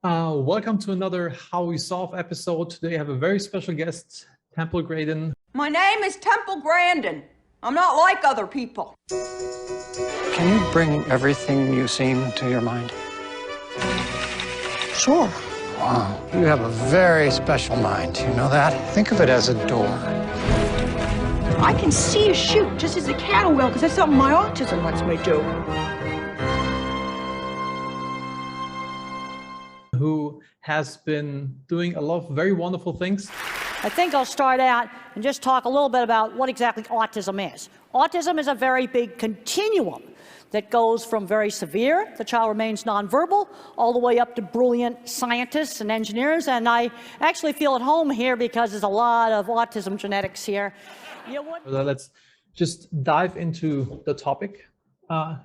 Welcome to another How We Solve episode. Today I have a very special guest, Temple Grandin. My name is Temple Grandin. I'm not like other people. Can you bring everything you've seen to your mind? Sure. Wow, you have a very special mind. You know that? Think of it as a door. I can see a chute just as a cattle will, because that's something my autism lets me do. Who has been doing a lot of very wonderful things. I think I'll start out and just talk a little bit about what exactly autism is. Autism is a very big continuum that goes from very severe, the child remains nonverbal, all the way up to brilliant scientists and engineers. And I actually feel at home here because there's a lot of autism genetics here. Let's just dive into the topic,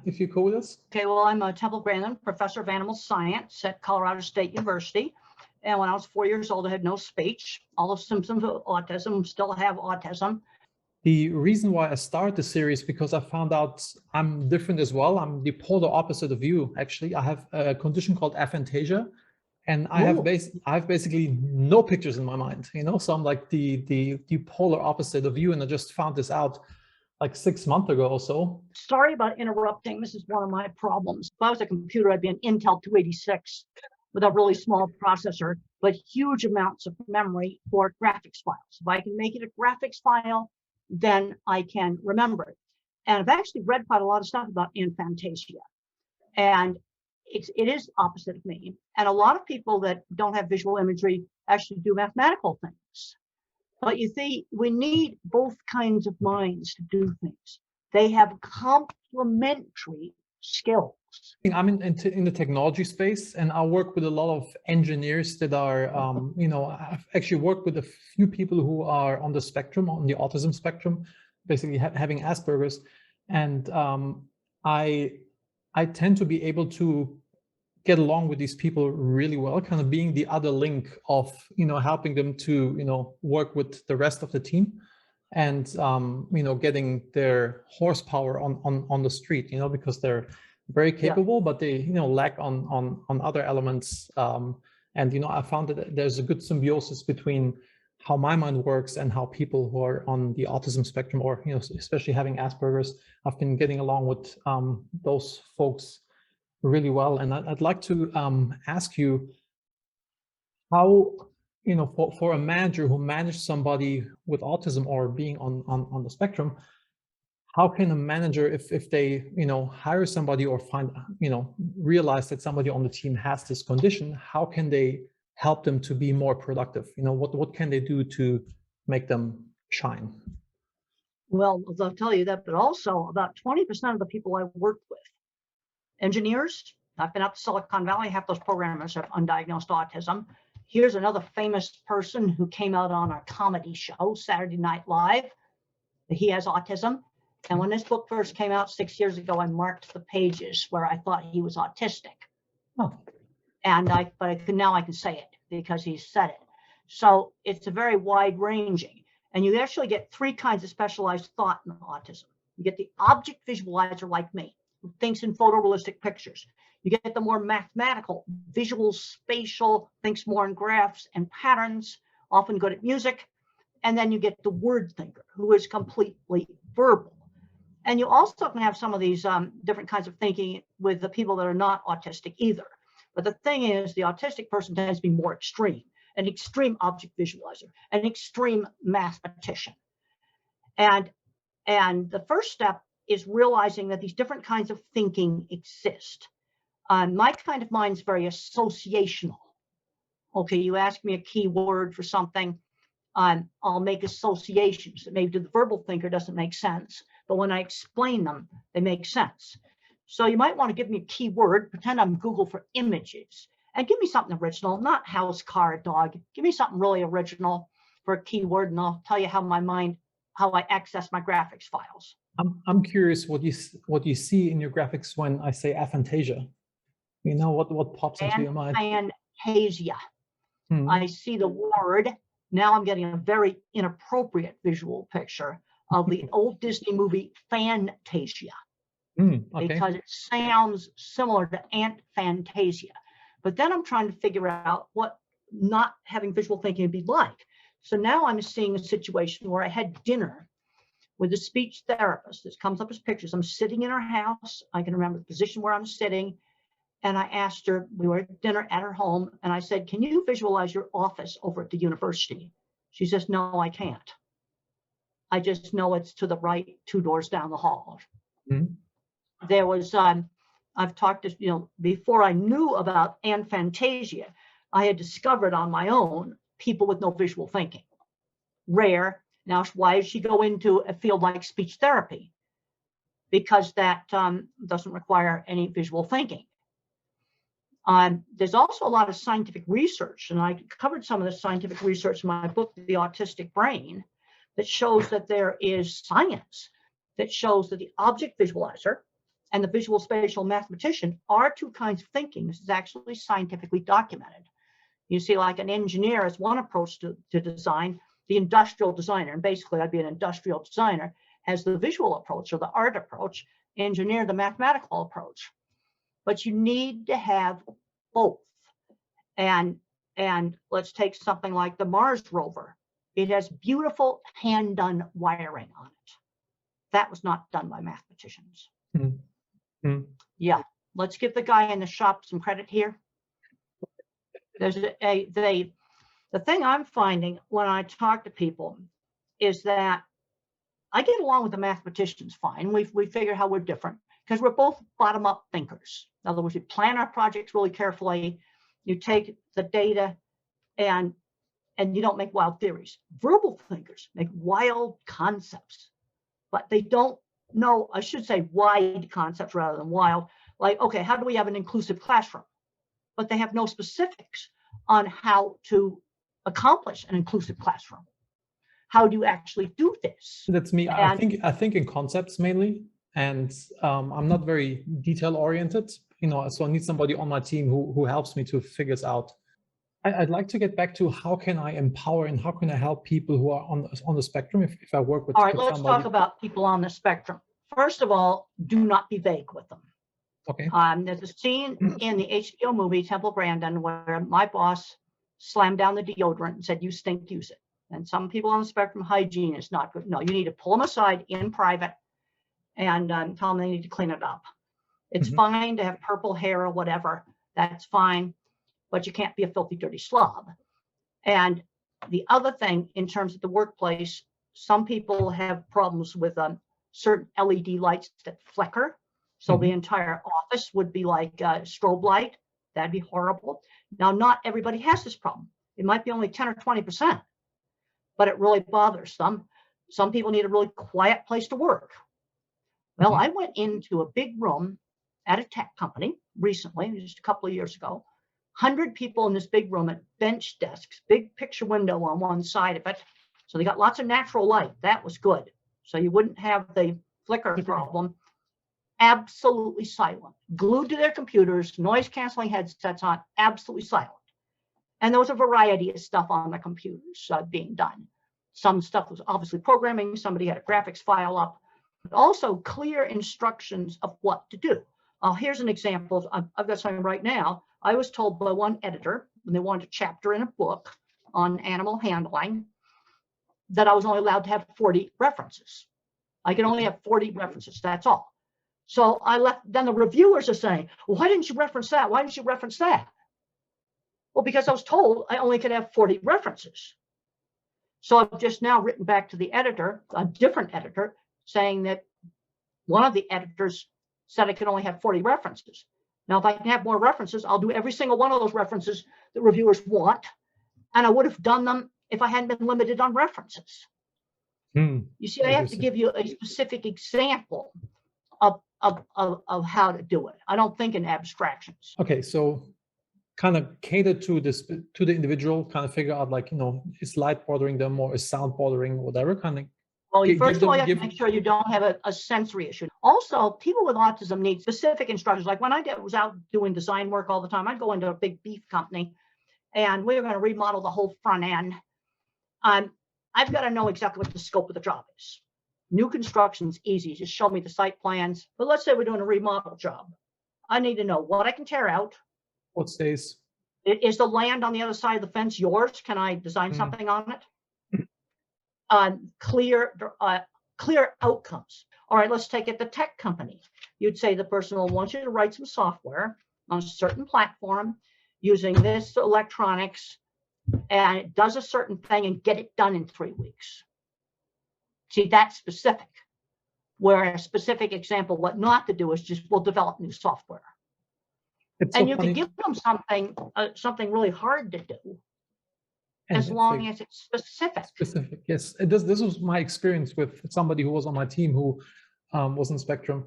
if you cool with us. Okay, well, I'm Temple Grandin, professor of animal science at Colorado State University. And when I was 4 years old, I had no speech. All the symptoms of autism, still have autism. The reason why I started the series because I found out I'm different as well. I'm the polar opposite of you, actually. I have a condition called aphantasia, and I have basically no pictures in my mind, you know? So I'm like the polar opposite of you, and I just found this out like 6 months ago or so. Sorry about interrupting. This is one of my problems. If I was a computer, I'd be an Intel 286 with a really small processor, but huge amounts of memory for graphics files. If I can make it a graphics file, then I can remember it. And I've actually read quite a lot of stuff about aphantasia. And it is opposite of me. And a lot of people that don't have visual imagery actually do mathematical things. But you see, we need both kinds of minds to do things. They have complementary skills. I'm in the technology space, and I work with a lot of engineers that are, I've actually worked with a few people who are on the spectrum, on the autism spectrum, basically having Asperger's. And I tend to be able to get along with these people really well, kind of being the other link of, helping them to, work with the rest of the team and, getting their horsepower on the street, because they're very capable, but they lack on other elements. And I found that there's a good symbiosis between how my mind works and how people who are on the autism spectrum, or especially having Asperger's, I've been getting along with those folks really well. And I'd like to ask you how, for a manager who managed somebody with autism or being on the spectrum, how can a manager, if they, hire somebody or find, realize that somebody on the team has this condition, how can they help them to be more productive? What can they do to make them shine? Well, I'll tell you that, but also about 20% of the people I worked with, engineers, I've been up to Silicon Valley, half those programmers have undiagnosed autism. Here's another famous person who came out on a comedy show, Saturday Night Live. He has autism. And when this book first came out 6 years ago, I marked the pages where I thought he was autistic. Oh. And now I can say it because he said it. So it's a very wide ranging. And you actually get three kinds of specialized thought in autism. You get the object visualizer like me, who thinks in photorealistic pictures. You get the more mathematical, visual, spatial, thinks more in graphs and patterns, often good at music. And then you get the word thinker, who is completely verbal. And you also can have some of these different kinds of thinking with the people that are not autistic either. But the thing is, the autistic person tends to be more extreme, an extreme object visualizer, an extreme mathematician. And the first step is realizing that these different kinds of thinking exist. My kind of mind is very associational. Okay, you ask me a key word for something, I'll make associations that maybe to the verbal thinker doesn't make sense. But when I explain them, they make sense. So you might want to give me a keyword, pretend I'm Google for images, and give me something original, not house, car, dog. Give me something really original for a keyword, and I'll tell you how I access my graphics files. I'm curious what you see in your graphics when I say aphantasia. What pops into your mind? Aphantasia. I see the word. Now I'm getting a very inappropriate visual picture of the old Disney movie Fantasia, Okay. because it sounds similar to Ant Fantasia. But then I'm trying to figure out what not having visual thinking would be like. So now I'm seeing a situation where I had dinner with a speech therapist. This comes up as pictures. I'm sitting in her house. I can remember the position where I'm sitting. And I asked her, we were at dinner at her home, and I said, can you visualize your office over at the university? She says, no, I can't. I just know it's to the right, 2 doors down the hall. Mm-hmm. There was, I've talked to, before I knew about aphantasia, I had discovered on my own people with no visual thinking. Rare. Now, why did she go into a field like speech therapy? Because that doesn't require any visual thinking. There's also a lot of scientific research, and I covered some of the scientific research in my book, The Autistic Brain, that shows that there is science that shows that the object visualizer and the visual spatial mathematician are 2 kinds of thinking. This is actually scientifically documented. You see, like an engineer is one approach to design. The industrial designer, and basically I'd be an industrial designer, has the visual approach or the art approach, engineer the mathematical approach. But you need to have both. And let's take something like the Mars rover. It has beautiful hand-done wiring on it. That was not done by mathematicians. Mm-hmm. Yeah, let's give the guy in the shop some credit here. There's the thing I'm finding when I talk to people is that I get along with the mathematicians fine. We figure how we're different because we're both bottom-up thinkers. In other words, we plan our projects really carefully. You take the data and you don't make wild theories. Verbal thinkers make wild concepts, but they don't know, I should say wide concepts rather than wild. Like, okay, how do we have an inclusive classroom? But they have no specifics on how to accomplish an inclusive classroom. How do you actually do this? That's me. And I think in concepts mainly, and I'm not very detail oriented, so I need somebody on my team who helps me to figure this out. I'd like to get back to how can I empower and how can I help people who are on the spectrum if I work with. All right, let's talk about people on the spectrum. First of all, do not be vague with them. Okay. There's a scene in the HBO movie Temple Grandin where my boss slammed down the deodorant and said, "You stink, use it." And some people on the spectrum, hygiene is not good. No, you need to pull them aside in private and tell them they need to clean it up. It's fine to have purple hair or whatever. That's fine, but you can't be a filthy, dirty slob. And the other thing, in terms of the workplace, some people have problems with certain LED lights that flicker. So the entire office would be like a strobe light. That'd be horrible. Now, not everybody has this problem. It might be only 10 or 20%, but it really bothers them. Some people need a really quiet place to work. Well, I went into a big room at a tech company recently, just a couple of years ago, 100 people in this big room at bench desks, big picture window on one side of it. So they got lots of natural light. That was good. So you wouldn't have the flicker problem. Absolutely silent, glued to their computers, noise canceling headsets on, absolutely silent. And there was a variety of stuff on the computers being done. Some stuff was obviously programming. Somebody had a graphics file up, but also clear instructions of what to do. Here's an example. I've got something right now. I was told by one editor when they wanted a chapter in a book on animal handling that I was only allowed to have 40 references. I can only have 40 references, that's all. So I left, then the reviewers are saying, well, why didn't you reference that? Why didn't you reference that? Well, because I was told I only could have 40 references. So I've just now written back to the editor, a different editor, saying that one of the editors said I could only have 40 references. Now, if I can have more references, I'll do every single one of those references that reviewers want. And I would have done them if I hadn't been limited on references. You see, I have to give you a specific example of how to do it. I don't think in abstractions. Okay, so kind of cater to this, to the individual, kind of figure out like, is light bothering them or is sound bothering, whatever kind of. Well, first of all, you have to make sure you don't have a sensory issue. Also, people with autism need specific instructions. Like when I was out doing design work all the time, I'd go into a big beef company and we were going to remodel the whole front end. I've got to know exactly what the scope of the job is. New construction's easy, just show me the site plans. But let's say we're doing a remodel job. I need to know what I can tear out, What stays? Is the land on the other side of the fence yours? Can I design something on it? Clear outcomes. All right, let's take it the tech company. You'd say the person will want you to write some software on a certain platform using this electronics, and it does a certain thing and get it done in 3 weeks. See, that's specific. Where a specific example, what not to do is just, we'll develop new software. It's And so you funny. can give them something really hard to do, And as it's long like as it's specific. specific. Yes, this was my experience with somebody who was on my team who was on spectrum.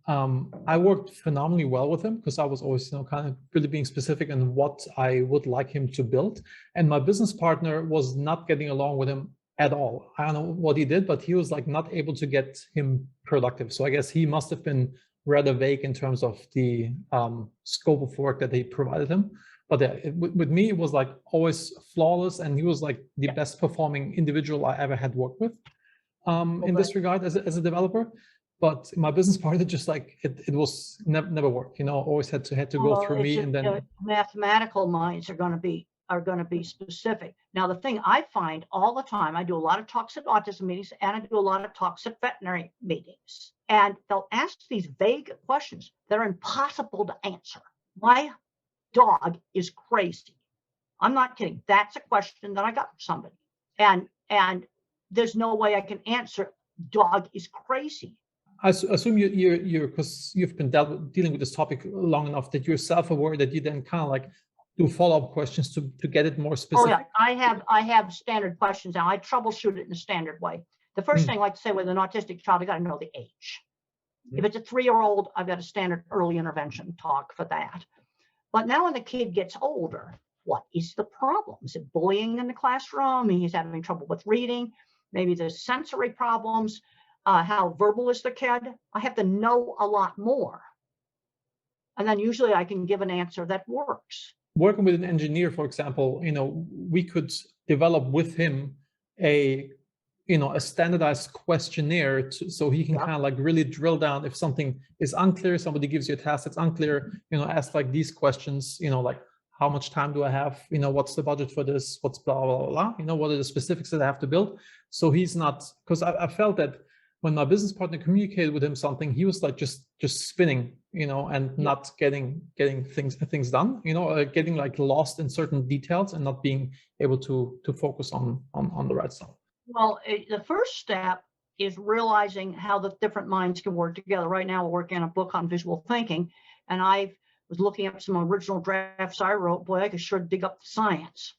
I worked phenomenally well with him because I was always, kind of really being specific in what I would like him to build. And my business partner was not getting along with him at all. I don't know what he did, but he was like not able to get him productive. So I guess he must have been rather vague in terms of the scope of work that they provided him. But with me, it was like always flawless, and he was like the best performing individual I ever had worked with in this regard as a developer. But my business partner, just like it was never worked. Always had to go through me, and then mathematical minds are going to be specific. Now, the thing I find all the time, I do a lot of talks at autism meetings, and I do a lot of talks at veterinary meetings, and they'll ask these vague questions that are impossible to answer. My dog is crazy. I'm not kidding. That's a question that I got from somebody, and there's no way I can answer. Dog is crazy. I assume you're because you've been dealing with this topic long enough that you're self-aware that you then kind of like do follow-up questions to get it more specific. Oh yeah, I have standard questions now. I troubleshoot it in a standard way. The first thing I like to say with an autistic child, I got to know the age. If it's a 3-year-old, I've got a standard early intervention talk for that. But now when the kid gets older, what is the problem? Is it bullying in the classroom? He's having trouble with reading. Maybe there's sensory problems. How verbal is the kid? I have to know a lot more. And then usually I can give an answer that works. Working with an engineer, for example, we could develop with him a standardized questionnaire so he can kind of like really drill down if something is unclear. Somebody gives you a task that's unclear, ask like these questions, like how much time do I have? What's the budget for this? What's blah, blah, blah, blah. What are the specifics that I have to build? So he's not, because I felt that when my business partner communicated with him something, he was like just spinning, and not getting things done, getting like lost in certain details and not being able to focus on the right stuff. Well, the first step is realizing how the different minds can work together. Right now, we're working on a book on visual thinking, and I was looking up some original drafts I wrote. Boy, I could sure dig up the science.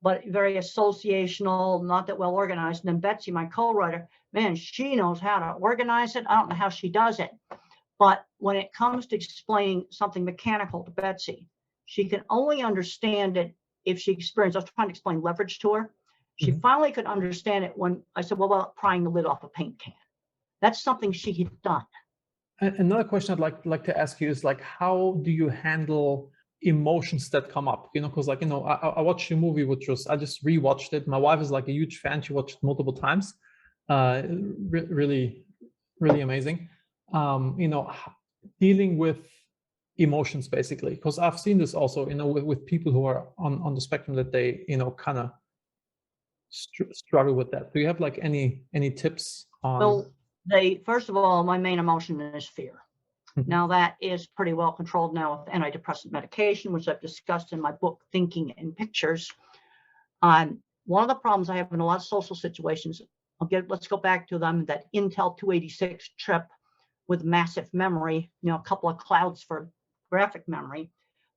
But very associational, not that well organized. And then Betsy, my co-writer, man, she knows how to organize it. I don't know how she does it. But when it comes to explaining something mechanical to Betsy, she can only understand it if she experienced. I was trying to explain leverage to her. She finally could understand it when I said, well, about prying the lid off a paint can. That's something she had done. Another question I'd like to ask you is like, how do you handle emotions that come up? Because like, I watched a movie, I just rewatched it. My wife is like a huge fan. She watched it multiple times. Really, really amazing. Dealing with emotions basically, because I've seen this also, with people who are on the spectrum that they, kind of struggle with that. Do you have like any tips on? Well, first of all, my main emotion is fear. Now that is pretty well controlled now with antidepressant medication, which I've discussed in my book, Thinking in Pictures. One of the problems I have in a lot of social situations, let's go back to them, that Intel 286 chip with massive memory, a couple of clouds for graphic memory.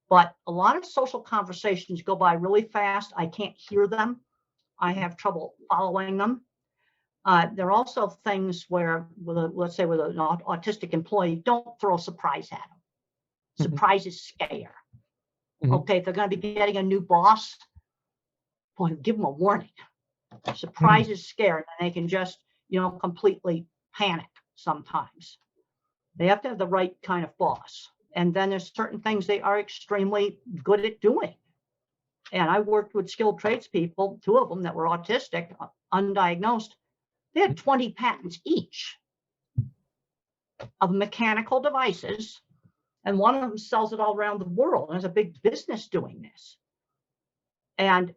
But a lot of social conversations go by really fast. I can't hear them. I have trouble following them. There are also things where, let's say with an autistic employee, don't throw a surprise at them. Surprises scare. Okay, if they're going to be getting a new boss, boy, give them a warning. Surprises scare, and they can just, completely panic sometimes. They have to have the right kind of boss. And then there's certain things they are extremely good at doing. And I worked with skilled tradespeople, 2 of them that were autistic, undiagnosed. They had 20 patents each of mechanical devices And one of them sells it all around the world. And there's a big business doing this. And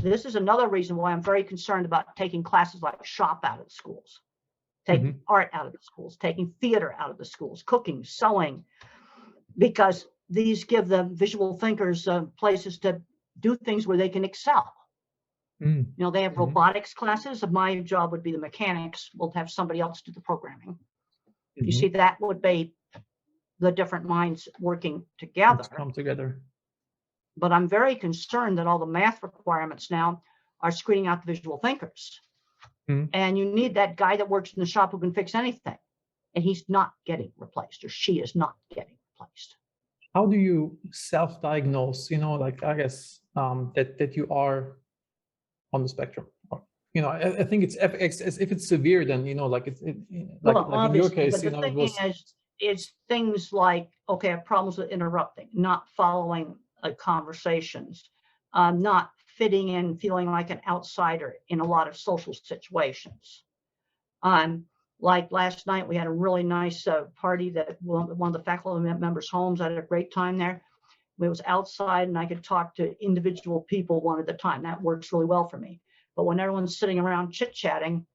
this is another reason why I'm very concerned about taking classes like shop out of the schools, taking art out of the schools, taking theater out of the schools, cooking, sewing, because these give the visual thinkers places to do things where they can excel. You know, they have robotics classes. My job would be the mechanics. We'll have somebody else do the programming. You see, that would be the different minds working together. Let's come together. But I'm very concerned that all the math requirements now are screening out the visual thinkers. And you need that guy that works in the shop who can fix anything. And he's not getting replaced, or she is not getting replaced. How do you self-diagnose, you know, like, I guess, that you are on the spectrum? You know, I think it's if it's severe, then, you know, like like in your case, you know, it was. Is things like, okay, I have problems with interrupting, not following conversations, not fitting in, feeling like an outsider in a lot of social situations. Like last night, we had a really nice party that one of the faculty members' homes. I had a great time there. It was outside and I could talk to individual people one at a time. That works really well for me. But when everyone's sitting around chit-chatting,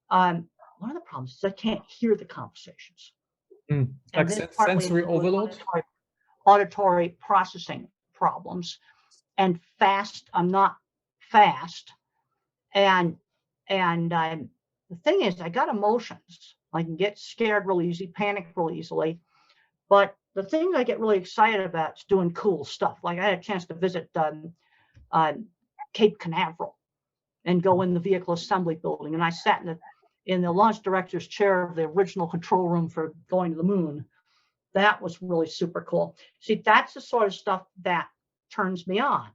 one of the problems is I can't hear the conversations. Like sensory overload? Auditory processing problems. And fast, I'm not fast. And the thing is, I got emotions. I can get scared really easy, panic really easily. But the thing I get really excited about is doing cool stuff. Like I had a chance to visit Cape Canaveral and go in the vehicle assembly building. And I sat in the launch director's chair of the original control room for going to the moon. That was really super cool. See, that's the sort of stuff that turns me on.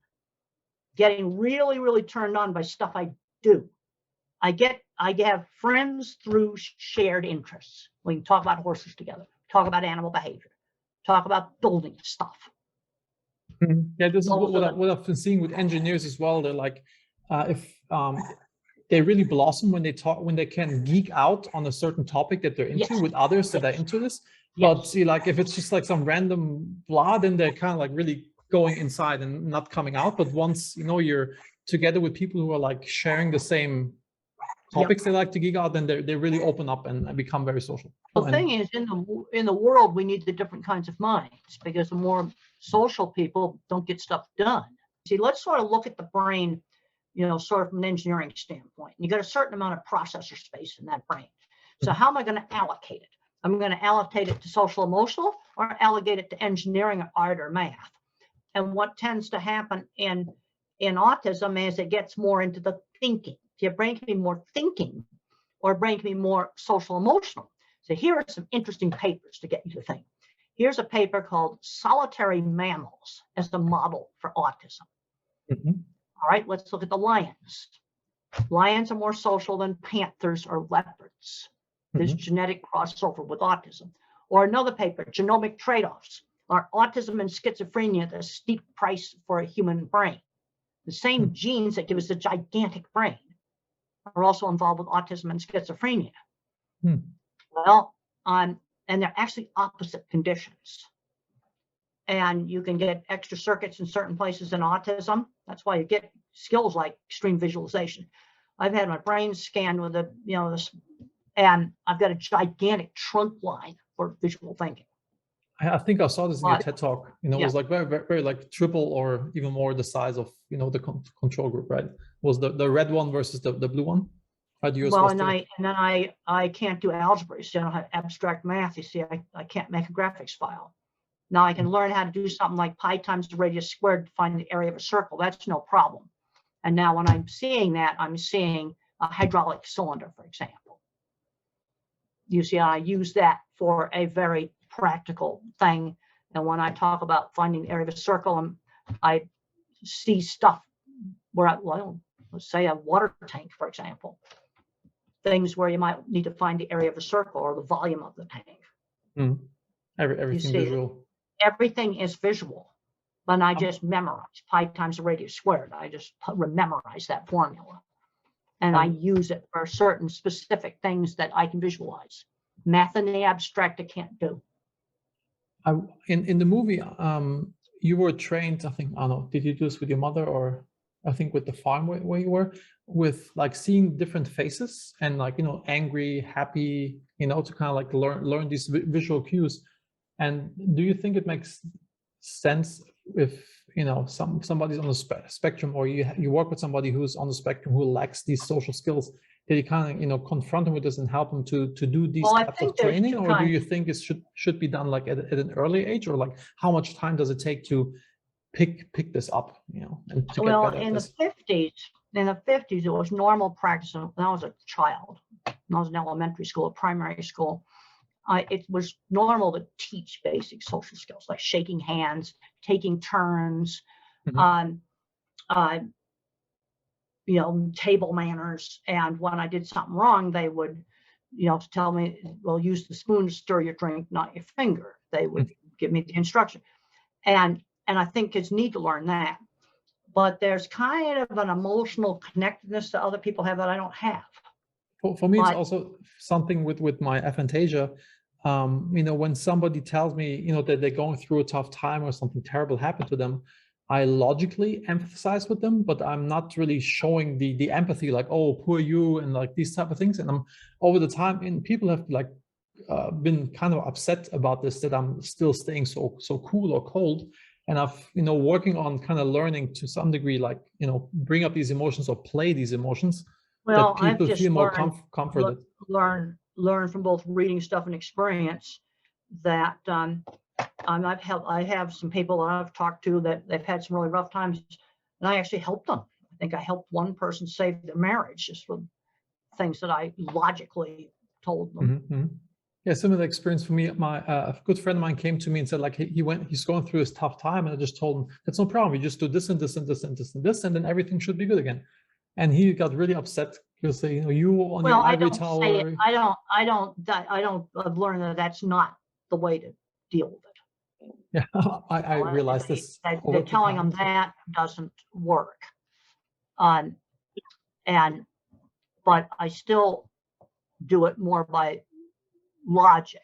Getting really, really turned on by stuff I do. I have friends through shared interests. We can talk about horses together, talk about animal behavior, talk about building stuff. Yeah, this is what I've been seeing with engineers as well. They're like, if they really blossom when they can geek out on a certain topic that they're into with others that are into this. But see, like if it's just like some random blah, then they're kind of like really going inside and not coming out. But once, you know, you're together with people who are like sharing the same topics they like to geek out, then they really open up and become very social. The thing is, in the world, we need the different kinds of minds, because the more social people don't get stuff done. See, let's sort of look at the brain, you know, sort of from an engineering standpoint. You got a certain amount of processor space in that brain. So how am I going to allocate it? I'm going to allocate it to social emotional, or allocate it to engineering, or art, or math. And what tends to happen in autism is it gets more into the thinking. Your brain can be more thinking, or brain can be more social emotional. So here are some interesting papers to get you to think. Here's a paper called Solitary Mammals as the Model for Autism. All right, let's look at the lions. Lions are more social than panthers or leopards. There's genetic crossover with autism. Or another paper, Genomic Trade-offs. Are autism and schizophrenia the steep price for a human brain? The same genes that give us a gigantic brain are also involved with autism and schizophrenia. Well, and they're actually opposite conditions. And you can get extra circuits in certain places in autism. That's why you get skills like extreme visualization. I've had my brain scanned with and I've got a gigantic trunk line for visual thinking. I think I saw this in your TED talk. You know, it was like very, very, very like triple or even more the size of, you know, the control group, right? Was the red one versus the blue one? How do you? Well, and then I can't do algebra. So I don't have abstract math. You see, I can't make a graphics file. Now I can learn how to do something like pi times the radius squared to find the area of a circle. That's no problem. And now when I'm seeing that, I'm seeing a hydraulic cylinder, for example. You see, I use that for a very practical thing. And when I talk about finding the area of a circle, I see stuff where let's say a water tank, for example. Things where you might need to find the area of a circle or the volume of the tank. Everything visual. Everything is visual. And I just memorize pi times the radius squared. I just memorize that formula. And I use it for certain specific things that I can visualize. Math in the abstract, I can't do. in the movie, you were trained, I think, I don't know, did you do this with your mother, or I think with the farm where you were, with like seeing different faces and like, angry, happy, to kind of like learn these visual cues. And do you think it makes sense if, somebody's on the spectrum, or you work with somebody who's on the spectrum who lacks these social skills, that you kind of, confront them with this and help them to do these types of training? Or do you think it should be done like at an early age, or like how much time does it take to pick this up, and to well, get better in at the 50s, it was normal practice. When I was a child, when I was in elementary school, primary school, it was normal to teach basic social skills like shaking hands, taking turns, table manners. And when I did something wrong, they would, tell me, well, use the spoon to stir your drink, not your finger. They would give me the instruction. And I think kids need to learn that. But there's kind of an emotional connectedness that other people have that I don't have. For me, it's also something with my aphantasia. When somebody tells me, that they're going through a tough time or something terrible happened to them, I logically empathize with them, but I'm not really showing the empathy, like, oh, poor you, and like these type of things. And I'm over the time, and people have like been kind of upset about this, that I'm still staying so cool or cold. And I've, working on kind of learning to some degree, like, bring up these emotions or play these emotions. Well, that people I've just feel more comforted. Learn from both reading stuff and experience that I have some people that I've talked to that they've had some really rough times, and I actually helped them. I think I helped one person save their marriage just with things that I logically told them. Yeah, similar experience for me. My a good friend of mine came to me and said, like, he's going through his tough time, and I just told him, that's no problem. You just do this and this and this and this and this, and then everything should be good again. And he got really upset because you on your ivory tower. I've learned that that's not the way to deal with it. Yeah, I realized this. They're telling them that doesn't work. But I still do it more by logic,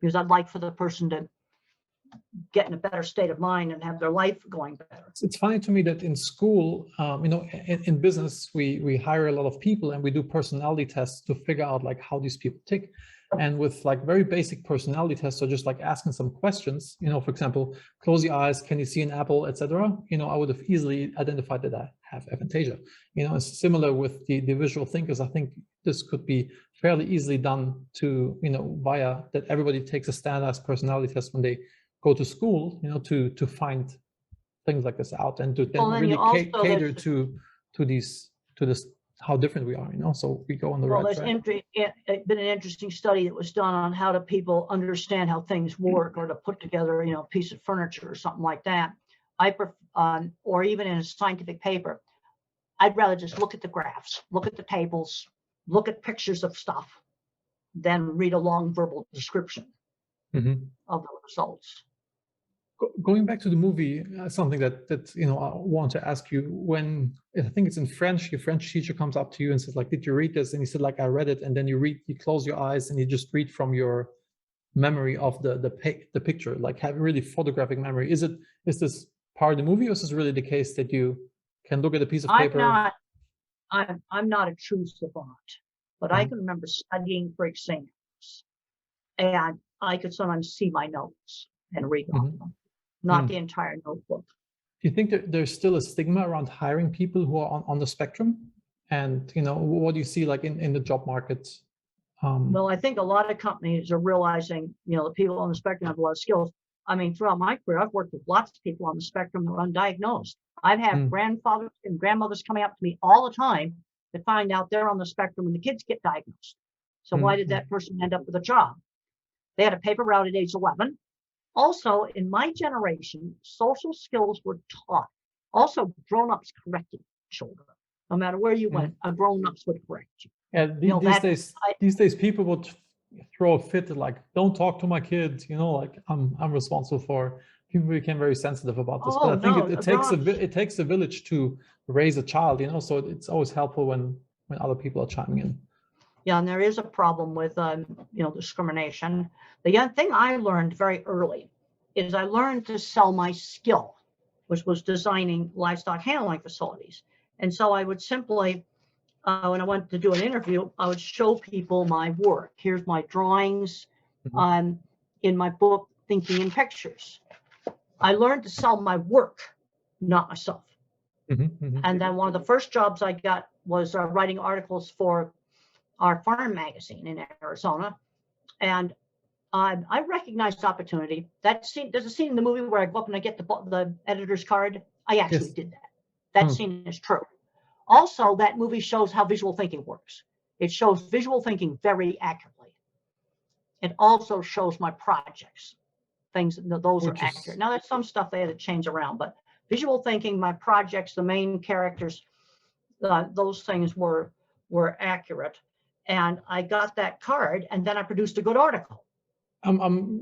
because I'd like for the person to get in a better state of mind and have their life going better. It's funny to me that in school, in business, we hire a lot of people and we do personality tests to figure out like how these people tick. And with like very basic personality tests, so just like asking some questions, for example, close your eyes, can you see an apple, etc. I would have easily identified that I have aphantasia. It's similar with the visual thinkers. I think this could be fairly easily done to, via that everybody takes a standardized personality test when they go to school, to find things like this out, and to then really cater to this how different we are, so we go on the right track. There's been an interesting study that was done on how do people understand how things work, or to put together, a piece of furniture or something like that. Or even in a scientific paper, I'd rather just look at the graphs, look at the tables, look at pictures of stuff, than read a long verbal description of the results. Going back to the movie, something that I want to ask you, when I think it's in French, your French teacher comes up to you and says, like, did you read this? And you said, like, I read it. And then you close your eyes and you just read from your memory of the picture, like have really photographic memory. Is this part of the movie, or is this really the case that you can look at a piece of paper? I'm not a true savant, but I can remember studying for exams, and I could sometimes see my notes and read off them. Not the entire notebook. Do you think that there's still a stigma around hiring people who are on the spectrum? And, what do you see like in the job market? Well, I think a lot of companies are realizing, the people on the spectrum have a lot of skills. I mean, throughout my career, I've worked with lots of people on the spectrum who are undiagnosed. I've had grandfathers and grandmothers coming up to me all the time to find out they're on the spectrum when the kids get diagnosed. So why did that person end up with a job? They had a paper route at age 11. Also, in my generation, social skills were taught. Also, grown-ups corrected children. No matter where you went, grown-ups would correct you. Yeah, these days, people would throw a fit like, don't talk to my kids. Like I'm responsible for. People became very sensitive about this. But I think it takes a village to raise a child. So it's always helpful when other people are chiming in. Yeah, and there is a problem with discrimination. The young thing I learned very early is I learned to sell my skill, which was designing livestock handling facilities. And so I would simply, when I went to do an interview, I would show people my work. Here's my drawings in my book, Thinking in Pictures. I learned to sell my work, not myself. And then one of the first jobs I got was writing articles for our farm magazine in Arizona. And I recognized opportunity. That scene, there's a scene in the movie where I go up and I get the editor's card. I actually did that. That scene is true. Also, that movie shows how visual thinking works. It shows visual thinking very accurately. It also shows my projects. Things, those are accurate. Now, there's some stuff they had to change around, but visual thinking, my projects, the main characters, those things were accurate. And I got that card, and then I produced a good article. I'm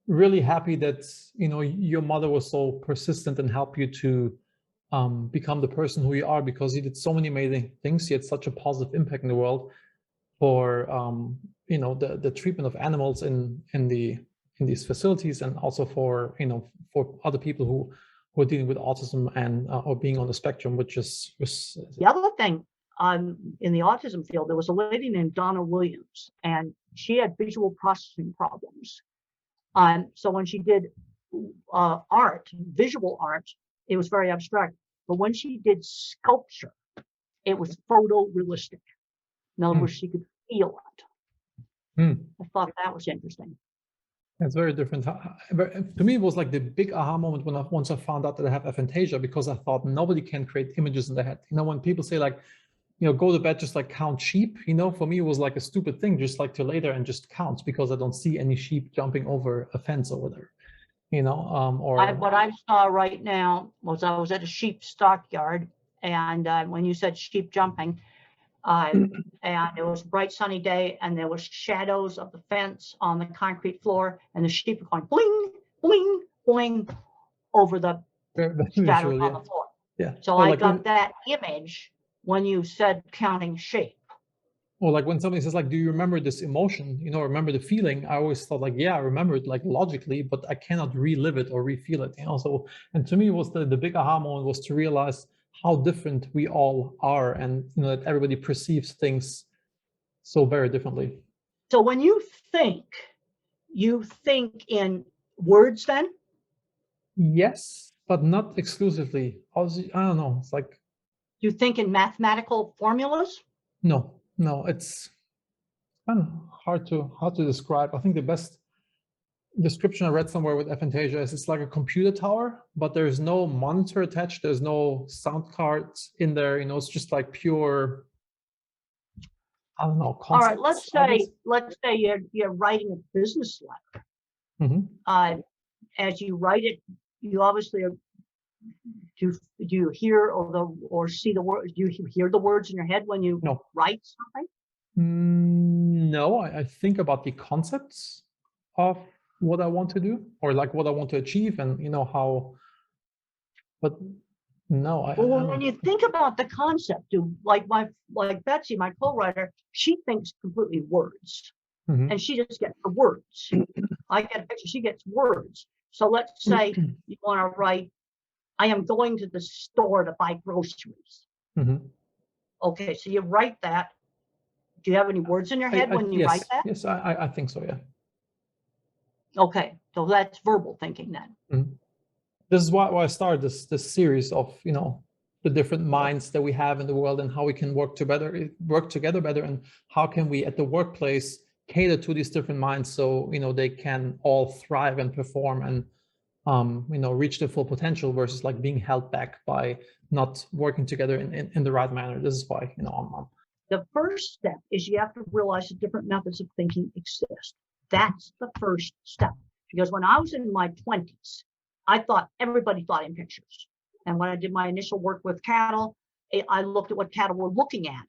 really happy that, you know, your mother was so persistent and helped you to become the person who you are, because you did so many amazing things. You had such a positive impact in the world for, you know, the treatment of animals in these facilities, and also for, you know, for other people who are dealing with autism and or being on the spectrum, which is the other thing. In the autism field, there was a lady named Donna Williams, and she had visual processing problems. So when she did art, visual art, it was very abstract. But when she did sculpture, it was photorealistic. In other words, she could feel it. I thought that was interesting. It's very different. To me, it was like the big aha moment when once I found out that I have aphantasia, because I thought nobody can create images in their head. You know, when people say like, you know, go to bed, just like count sheep, you know, for me, it was like a stupid thing, just like to lay there and just count, because I don't see any sheep jumping over a fence over there, you know, what I saw right now was I was at a sheep stockyard, and when you said sheep jumping, and it was a bright sunny day, and there was shadows of the fence on the concrete floor, and the sheep were going bling, bling, bling over the shadows on the floor. Yeah. So I got that image when you said counting sheep. Or like when somebody says like, do you remember this emotion, you know, remember the feeling? I always thought like, yeah, I remember it like logically, but I cannot relive it or refeel it, you know. So, and to me, it was the big aha moment was to realize how different we all are, and, you know, that everybody perceives things so very differently. So when you think in words then? Yes, but not exclusively. I don't know, it's like, you think in mathematical formulas? No, it's kind of hard to describe. I think the best description I read somewhere with aphantasia is it's like a computer tower, but there's no monitor attached. There's no sound cards in there. You know, it's just like pure, I don't know, concepts. All right, let's say you're writing a business letter. As you write it, you obviously are. Do you hear or see the words? Do you hear the words in your head when you write something? No, I think about the concepts of what I want to do, or like what I want to achieve, and you know how. But no, when you think about the concept, like Betsy, my co-writer, she thinks completely words, and she just gets the words. I get a picture, she gets words. So let's say you want to write, I am going to the store to buy groceries. Okay, so you write that. Do you have any words in your head when you write that? Yes, I think so, yeah. Okay, so that's verbal thinking then. This is why I started this series of, you know, the different minds that we have in the world, and how we can work together better, and how can we at the workplace cater to these different minds, so, you know, they can all thrive and perform and you know, reach their full potential, versus like being held back by not working together in the right manner. This is why, you know, the first step is you have to realize that different methods of thinking exist. That's the first step. Because when I was in my 20s, I thought everybody thought in pictures. And when I did my initial work with cattle, I looked at what cattle were looking at.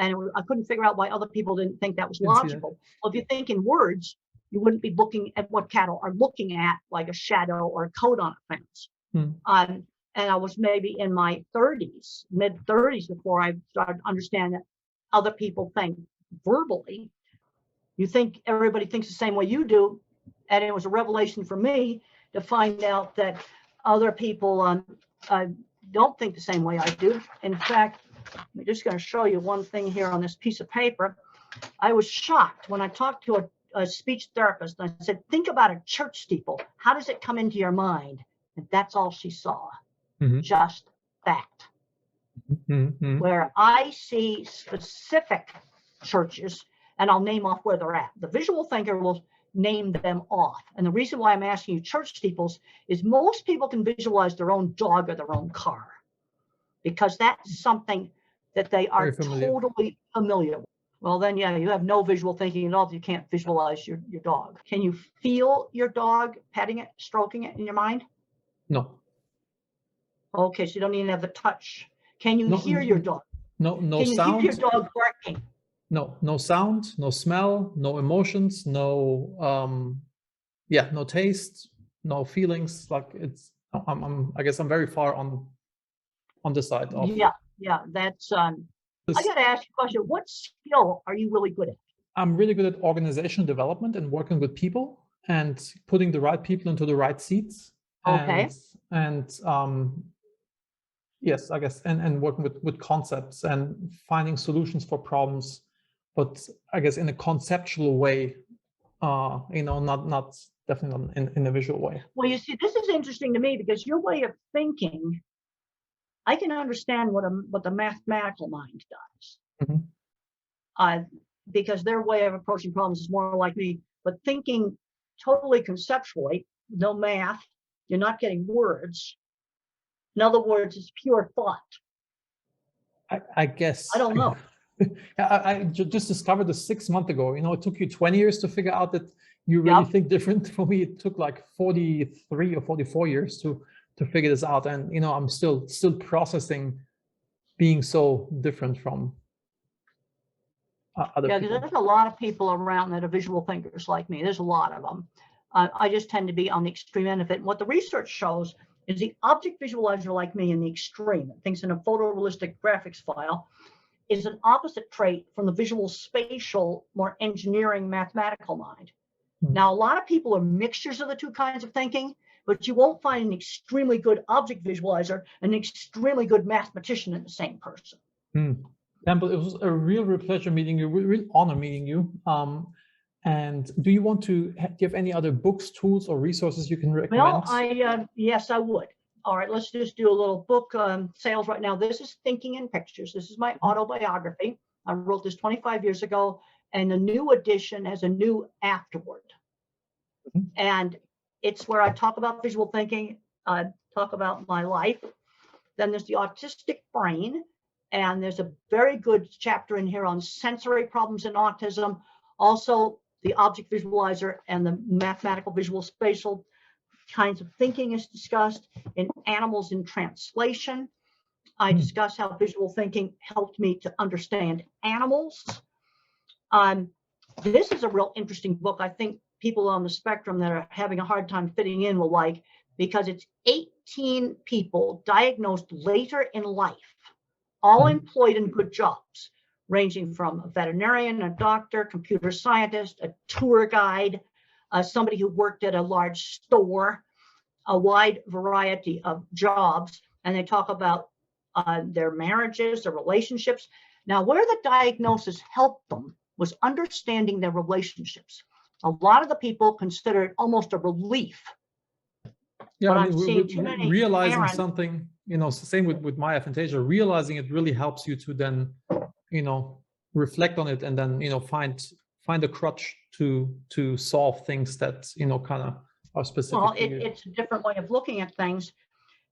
And I couldn't figure out why other people didn't think that was logical. Well, if you think in words, you wouldn't be looking at what cattle are looking at, like a shadow or a coat on a fence. And I was maybe in my 30s, mid-30s, before I started understanding that other people think verbally. You think everybody thinks the same way you do. And it was a revelation for me to find out that other people don't think the same way I do. In fact, I'm just going to show you one thing here on this piece of paper. I was shocked when I talked to a speech therapist. And I said, think about a church steeple. How does it come into your mind? And that's all she saw. Just that. Where I see specific churches, and I'll name off where they're at. The visual thinker will name them off. And the reason why I'm asking you church steeples is most people can visualize their own dog or their own car, because that's something that they are totally familiar with. Well, then, yeah, you have no visual thinking at all if you can't visualize your dog. Can you feel your dog petting it, stroking it in your mind? No. Okay, so you don't even have the touch. Can you hear your dog? No Can sound. you hear your dog barking? No sound, no smell, no emotions, no no taste, no feelings. Like I guess I'm very far on this side of. Yeah, that's I got to ask you a question. What skill are you really good at? I'm really good at organizational development and working with people and putting the right people into the right seats. Okay. And yes, I guess, and working with concepts and finding solutions for problems, but I guess in a conceptual way, not definitely not in a visual way. Well, you see, this is interesting to me because your way of thinking, I can understand what the mathematical mind does. Because their way of approaching problems is more like me, but thinking totally conceptually, no math, you're not getting words. In other words, it's pure thought. I guess. I don't know. I just discovered this 6 months ago. It took you 20 years to figure out that you really think different. For me, it took like 43 or 44 years to figure this out. And, I'm still processing being so different from other people. Because there's a lot of people around that are visual thinkers like me. There's a lot of them. I just tend to be on the extreme end of it. And what the research shows is the object visualizer like me in the extreme, that thinks in a photorealistic graphics file, is an opposite trait from the visual spatial, more engineering mathematical mind. Now, a lot of people are mixtures of the two kinds of thinking, but you won't find an extremely good object visualizer and an extremely good mathematician in the same person. Campbell, it was a real pleasure meeting you, real honor meeting you. And do you want to give any other books, tools, or resources you can recommend? Well, yes, I would. All right, let's just do a little book sales right now. This is Thinking in Pictures. This is my autobiography. I wrote this 25 years ago, and the new edition has a new afterword. And it's where I talk about visual thinking, talk about my life. Then there's the autistic brain, and there's a very good chapter in here on sensory problems in autism. Also, the object visualizer and the mathematical visual spatial kinds of thinking is discussed. In Animals in Translation, I discuss how visual thinking helped me to understand animals. This is a real interesting book. I think people on the spectrum that are having a hard time fitting in will like, because it's 18 people diagnosed later in life, all employed in good jobs, ranging from a veterinarian, a doctor, computer scientist, a tour guide, somebody who worked at a large store, a wide variety of jobs. And they talk about their marriages, their relationships. Now, where the diagnosis helped them was understanding their relationships. A lot of the people consider it almost a relief. Yeah, but I'm seeing too many realizing parents, something, it's the same with my aphantasia. Realizing it really helps you to then, reflect on it and then, find a crutch to solve things that, kind of are specific. Well, it's a different way of looking at things.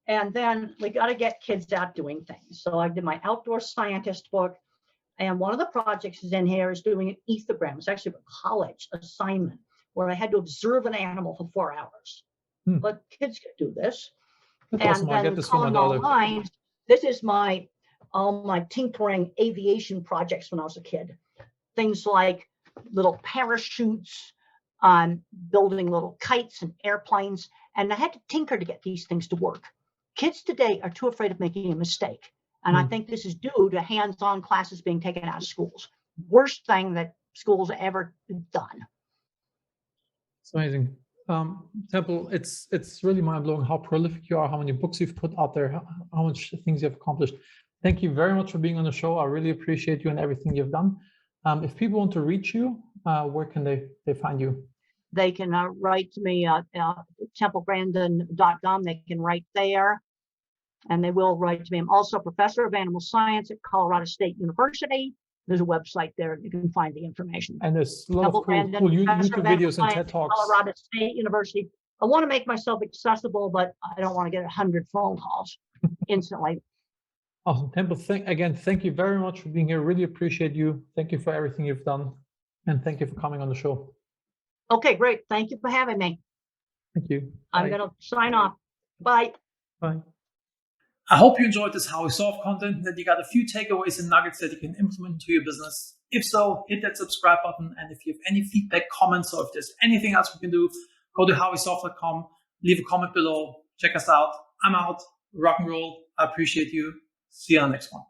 And then we got to get kids out doing things. So I did my outdoor scientist book. And one of the projects is in here is doing an ethogram. It's actually a college assignment where I had to observe an animal for 4 hours. But kids can do this. That's awesome. And I get then this from my Colin daughter. Lines, this is my tinkering aviation projects when I was a kid. Things like little parachutes, building little kites and airplanes. And I had to tinker to get these things to work. Kids today are too afraid of making a mistake. And I think this is due to hands-on classes being taken out of schools. Worst thing that schools ever done. It's amazing. Temple, it's really mind-blowing how prolific you are, how many books you've put out there, how much things you've accomplished. Thank you very much for being on the show. I really appreciate you and everything you've done. If people want to reach you, where can they find you? They can write to me at templegrandin.com. They can write there, and they will write to me. I'm also a professor of animal science at Colorado State University. There's a website there. You can find the information. And there's a lot of cool YouTube videos and TED Talks. Colorado State University. I want to make myself accessible, but I don't want to get 100 phone calls instantly. Awesome. Temple, thank you very much for being here. Really appreciate you. Thank you for everything you've done. And thank you for coming on the show. Okay, great. Thank you for having me. Thank you. I'm going to sign off. Bye. Bye. I hope you enjoyed this How We Solve content, that you got a few takeaways and nuggets that you can implement into your business. If so, hit that subscribe button. And if you have any feedback, comments, or if there's anything else we can do, go to howwesolve.com, leave a comment below, check us out. I'm out. Rock and roll. I appreciate you. See you on the next one.